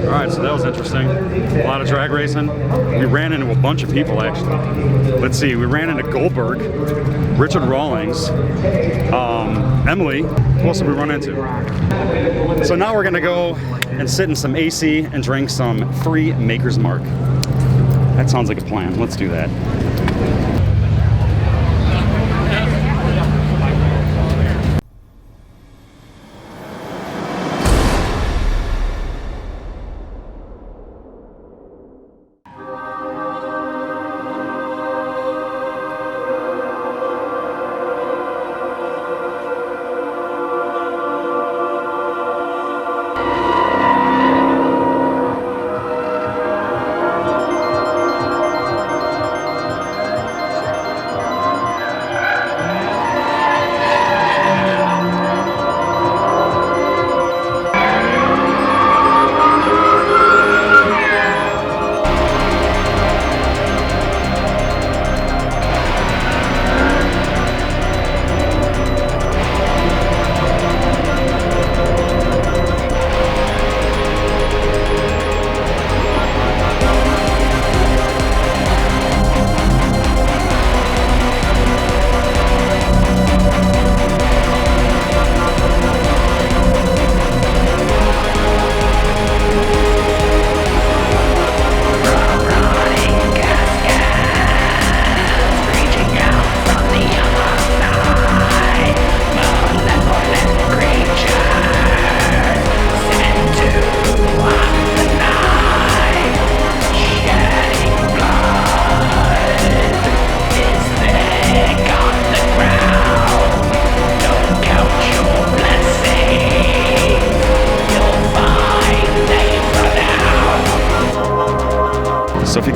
Alright, so that was interesting. A lot of drag racing. We ran into a bunch of people, actually. Let's see, we ran into Goldberg, Richard Rawlings, Emily. Who else did we run into? So now we're going to go and sit in some AC and drink some free Maker's Mark. That sounds like a plan. Let's do that.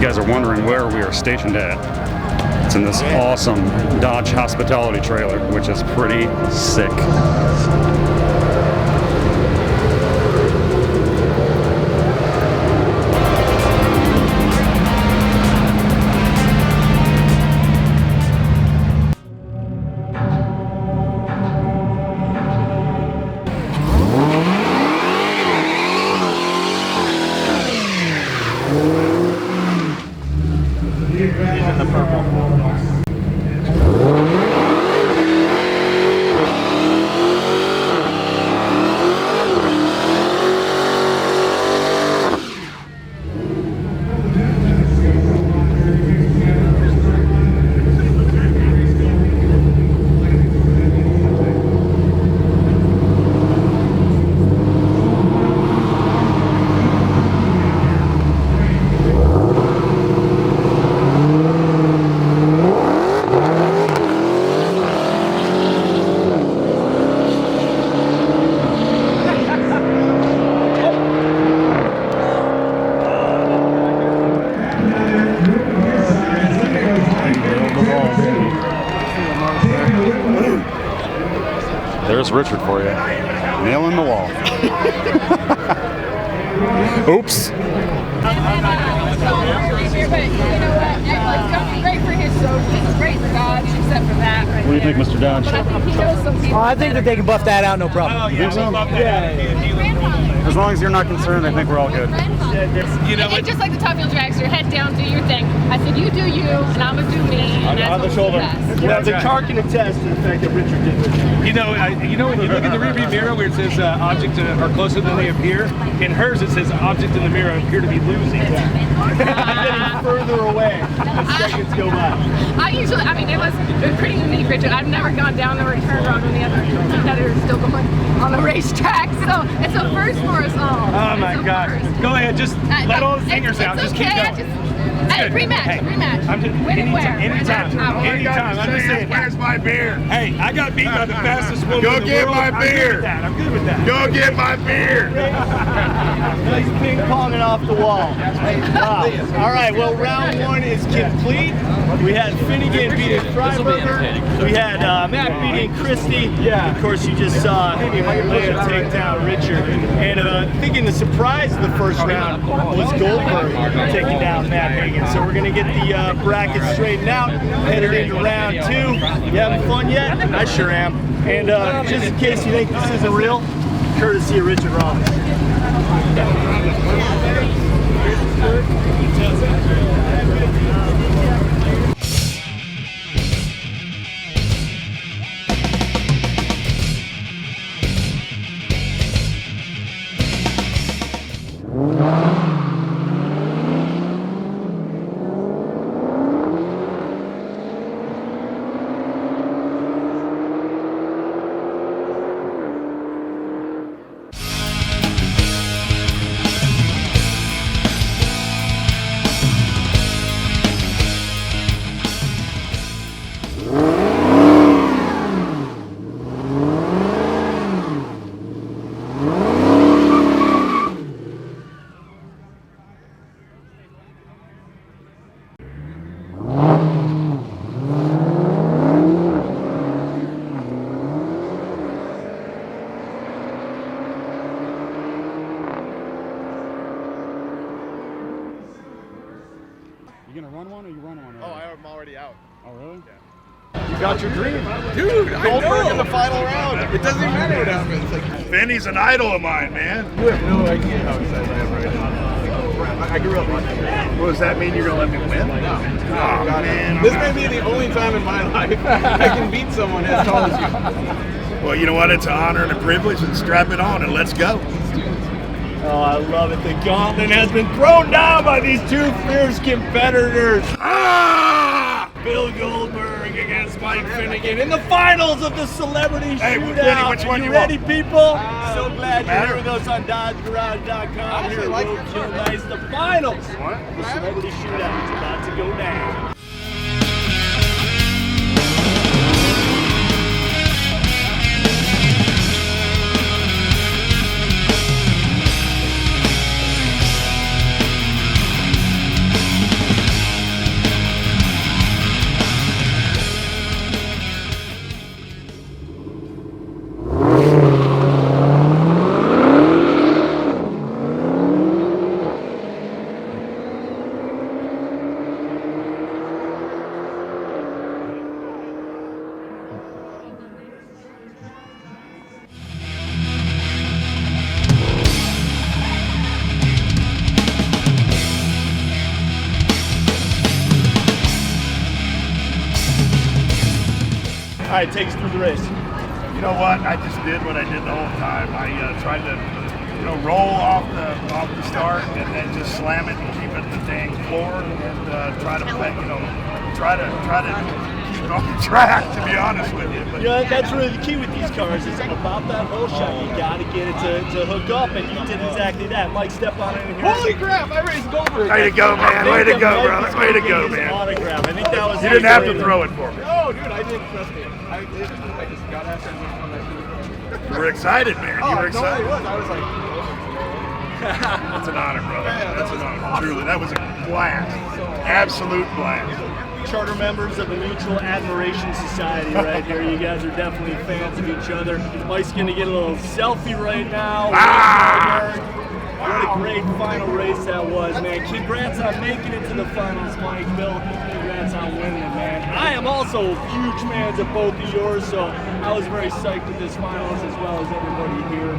you guys are wondering where we are stationed at, it's in this awesome Dodge hospitality trailer, which is pretty sick. There's Richard for you, nailing the wall. Oops. What do you think, Mr. Dodge? I think that they can buff that out, no problem. You think so? Yeah. As long as you're not concerned, I think we're all good. You know, it's just like the top Fuel Dragster, head down, do your thing. I said, you do you, and I'm gonna do me, and that's on the shoulder. That's the car can attest to the fact that Richard did Richard. You know, when you look at the rearview mirror where it says objects are closer than they appear, in hers it says objects in the mirror appear to be losing. I'm getting further away as seconds go by. I mean, it was pretty unique, Richard. I've never gone down the return road when the other competitors still going on the racetrack, so it's a first for us all. Oh my God! Go ahead, just let all the fingers out. Just keep going. Hey, rematch. I'm just, Win and where? anytime. I'm just saying. Where's my beer? Hey, I got beat by the fastest woman Go in the get world. my beer. I'm good with that. Go get my beer. Nice ping ponging off the wall. Wow. All right, well, round one is complete. We had Finnegan beating Freiberger. We had Matt beating Christie. Yeah. Of course, you just saw Leah take down Richard. And I think the surprise of the first round was Goldberg taking down Matt Hagan. So we're going to get the bracket straightened out, headed into round two. You having fun yet? I sure am. And just in case you think this isn't real, courtesy of Richard Rawlings. You gonna run one or you run one? Oh, I'm already out. Oh, really? Yeah. You got your dream. Dude, I Goldberg know. in the final round. It doesn't even matter what happens. Like, Benny's an idol of mine, man. You have no idea how excited I am right now. I grew up watching it. What does that mean? You're gonna let me win? No. Oh, man. This may be the only time in my life I can beat someone as tall as you. Well, you know what? It's an honor and a privilege, and strap it on and let's go. Oh, I love it. The gauntlet has been thrown down by these two fierce competitors. Ah! Bill Goldberg against Mike Finnegan in the finals of the Celebrity Shootout. Benny, which one Are you you ready, want? people? So glad you're here with us on DodgeGarage.com. Here at like Roadkill Nights, the finals. The Celebrity Shootout is about to go down. All right, take us through the race. You know what? I just did what I did the whole time. I tried to, roll off the start and then just slam it and keep it the dang floor and try to keep it on the track. To be honest with you. But, that's really the key with these cars. Is about that whole shot. You got to get it to hook up, and you did exactly that. Mike, step on it in here. Holy crap! I raced Goldberg. way to go, man! Way to go, brother! Way to go, man! Autograph. I think that was. You didn't have to throw it for me. No, dude, I didn't. Trust me. I just got after him. You were excited, man. You were excited. No, I was like. That's an honor, brother. That's an honor. Truly, that was a blast. Absolute blast. Charter members of the Mutual Admiration Society right here. You guys are definitely fans of each other. Mike's gonna get a little selfie right now. What a great final race that was, man. Congrats on making it to the finals, Mike. Bill, congrats on winning it, man. I am also huge fans of both of yours, so I was very psyched with this finals as well as everybody here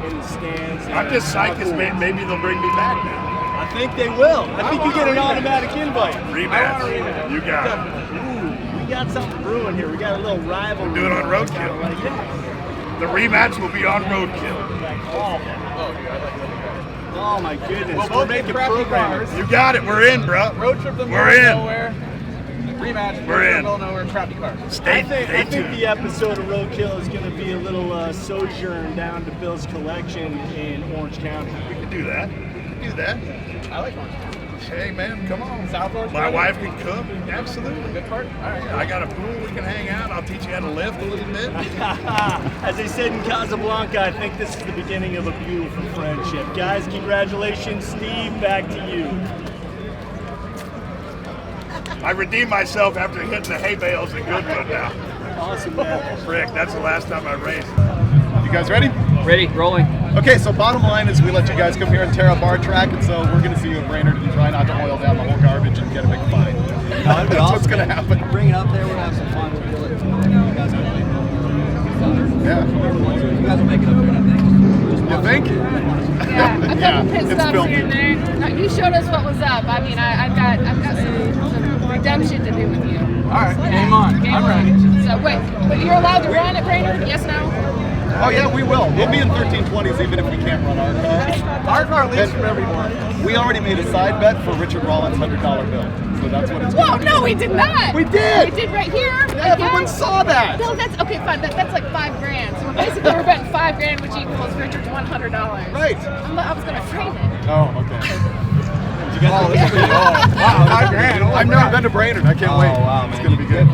in the stands. I'm just psyched because maybe they'll bring me back now. I think they will. I think you get an automatic invite. Rematch. You got it. Ooh, we got something brewing here. We got a little rivalry. Do it on Roadkill. Like that. The rematch will be on Roadkill. Oh my goodness. Well, We're making programs. You got it. We're in, bro. Road trip to We're in. nowhere. Rematch. We're in. Middle of nowhere. Crappy cars. Stay I think tuned. the episode of Roadkill is going to be a little sojourn down to Bill's collection in Orange County. We can do that. We can do that. I like orange. Hey, man, come on. South Orange. My wife can cook. Absolutely. Good part. All right. I got a pool. We can hang out. I'll teach you how to lift a little bit. As they said in Casablanca, I think this is the beginning of a beautiful friendship. Guys, congratulations. Steve, back to you. I redeemed myself after hitting the hay bales at Goodwood now. Awesome, man. Frick, that's the last time I raced. You guys ready? Ready, rolling. Okay, so bottom line is we let you guys come here and tear up our track, and so we're going to see you at Brainerd and try not to oil down the whole garbage and get a big fine. That's what's going to happen. Bring it up there, we'll have some fun. We'll do it. You guys will make it. Yeah. You guys will make it up there, I think. You think? Yeah, a couple pit it's stops filthy. here and there. No, you showed us what was up. I mean, I've got some redemption to do with you. All right, game on. I'm ready. So wait, but you're allowed to run at Brainerd? Yes, no? Oh yeah, we will. We'll be in 1320s even if we can't run our car. Our car leads from everyone. We already made a side bet for Richard Rawlings' $100 bill, so that's what it's Whoa, going to be. no, we did not. We did. We did right here. Yeah, everyone saw that. No, that's okay. Fine. That's like $5,000. So basically, we're betting $5,000, which equals Richard's $100. Right. I was gonna frame it. Oh, okay. Wow, $5,000. I've never been to Brainerd. I can't wait. wow, It's man. going to be good. I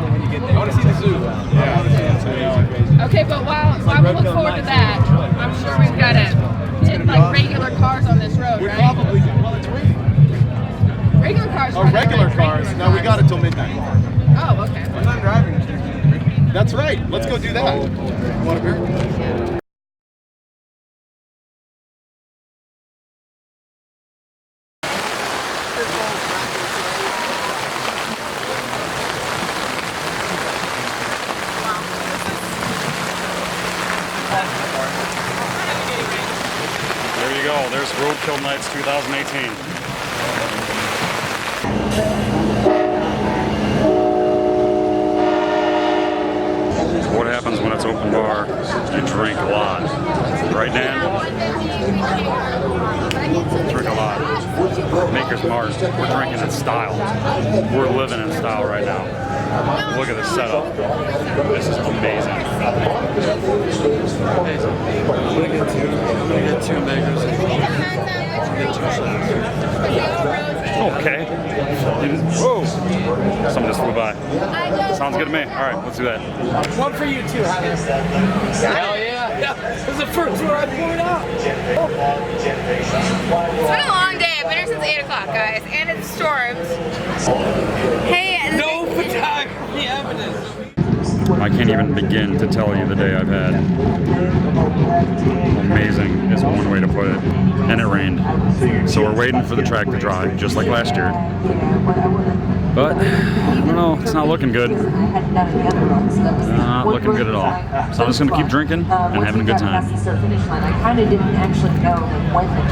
want to see the zoo. Okay, but while we look forward to that, I'm sure we've got to hit like regular cars on this road, right? Probably. Well, it's raining. Regular cars. Oh, regular cars. No, we got it till midnight. Oh, okay. I'm not driving. That's right. Let's go do that. You want a beer? There you go. There's Roadkill Nights 2018. What happens when it's open bar? You drink a lot. Right, Dan? Drink a lot. Maker's Mark. We're drinking in style. We're living in style right now. Look at the setup. This is amazing. I'm gonna get two makers. Okay. Whoa. Someone just flew by. Sounds good to me. All right, let's do that. One for you too, Hagan. Hell yeah. This is the first one I pulled out. It's been a long day. I've been here since 8 o'clock, guys, and it's storms. Hey, No photography evidence. I can't even begin to tell you the day I've had. Amazing is one way to put it. And it rained. So we're waiting for the track to dry, just like last year. But, I don't know, it's not looking good. Not looking good at all. So I'm just going to keep drinking and having a good time.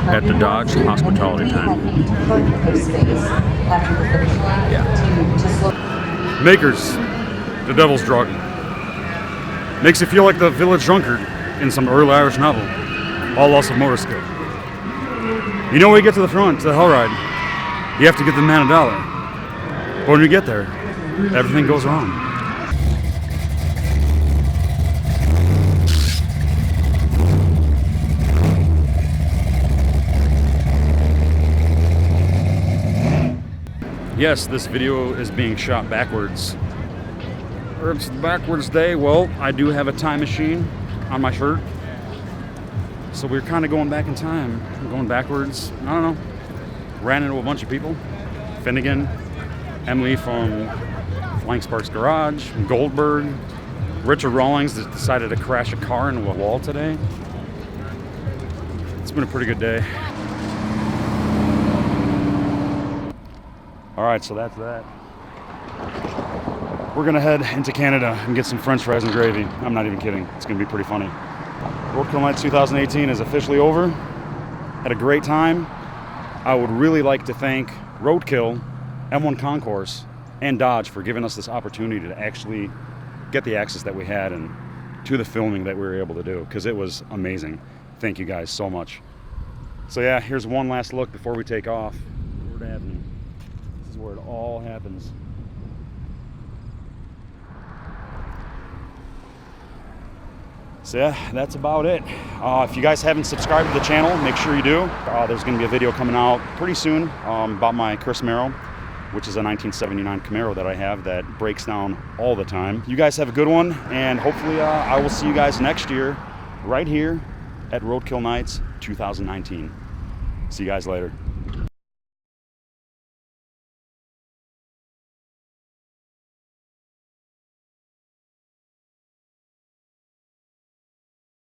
At the Dodge Hospitality Time. Yeah. Makers, the Devil's Drug. Makes you feel like the village drunkard in some early Irish novel. All loss of motor skill. You know when you get to the front, to the hell ride, you have to give the man $1. But when you get there, everything goes wrong. Yes, this video is being shot backwards. Or it's backwards day. Well, I do have a time machine on my shirt. So we're kind of going back in time. I'm going backwards. I don't know. Ran into a bunch of people. Finnegan, Emily from Flying Sparks Garage, Goldberg, Richard Rawlings that decided to crash a car into a wall today. It's been a pretty good day. All right, so that's that. We're gonna head into Canada and get some French fries and gravy. I'm not even kidding. It's gonna be pretty funny. Roadkill Nights 2018 is officially over. Had a great time. I would really like to thank Roadkill, M1 Concourse, and Dodge for giving us this opportunity to actually get the access that we had and to the filming that we were able to do, because it was amazing. Thank you guys so much. So yeah, here's one last look before we take off. Woodward Ave. This is where it all happens. So yeah, that's about it. If you guys haven't subscribed to the channel, make sure you do. There's going to be a video coming out pretty soon about my Chris Camaro, which is a 1979 Camaro that I have that breaks down all the time. You guys have a good one, and hopefully I will see you guys next year right here at Roadkill Nights 2019. See you guys later.